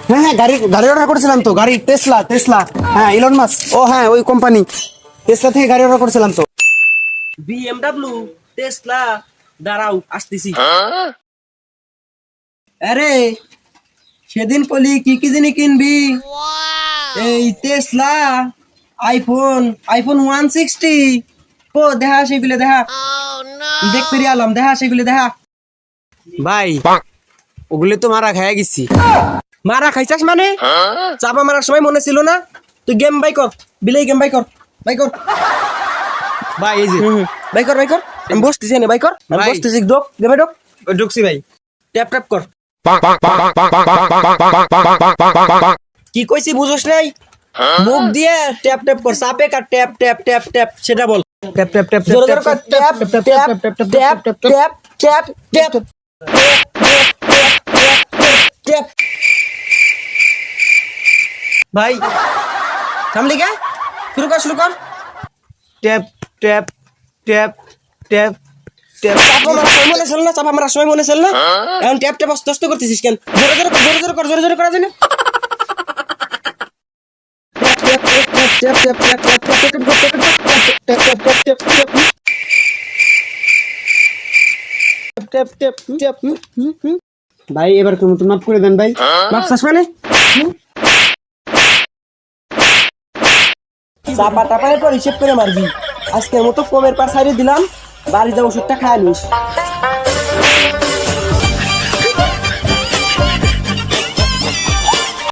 হ্যাঁ হ্যাঁ, গাড়ি গাড়ি অর্ডার করেছিলাম তো, গাড়ি টেসলা টেসলা। হ্যাঁ, ইলন মাস্ক। ও হ্যাঁ, ওই কোম্পানি টেসলা থেকে গাড়ি অর্ডার করেছিলাম তো। বিএমডব্লিউ, টেসলা, দাঁড়াও আসতেছি। আরে সেদিন বলি কি কি জিনিস কিনবি? এই টেসলা, আইফোন, আইফোন 160। ও দেখা সেগুলো দেখা, দেখ পেরিয়ে আলাম, দেখা সেগুলো দেখা। ভাই ওগুলি তো মারা খাইয়া গেছি। মারা খাইছাস মানে? চাপা মারার সময় মনে ছিল না? তুই গেম বাই কর, বিলাই গেম বাই কর, বাই কর। ভাই এই যে বাই কর, বাই কর। আমি বসতেছি না, বাই কর। আমি ভাই। বসতেছি, ডোক গেমে ডোক। ঢুকছি ভাই। ট্যাপ ট্যাপ কর। কি কইছি বুঝোস নাই? মুখ দিয়ে ট্যাপ ট্যাপ কর, চাপে কাট, ট্যাপ ট্যাপ ট্যাপ ট্যাপ, সেটা বল। ট্যাপ ট্যাপ ট্যাপ জোরে জোরে কর, tap tap tap tap tap tap tap tap. ভাই থামলি কে? শুরু কর, শুরু কর। Tap tap tap tap tap. চাপা মারার সময় মনে ছিল না? চাপা মারার সময় মনে ছিল না? এখন ট্যাপ ট্যাপ আস্তে আস্তে করতেছিস কেন? জোরে জোরে কর, জোরে জোরে কর, জোরে জোরে করা যায় না? ভাই এবার তুমি তো মাফ করে দেন ভাই। মাপসাস মানে? চাপা টাপার পর হিসেব করে মারবি। আজকের মতো কমের পার সাইডে দিলাম, বাড়িতে ওষুধটা খায় নিস।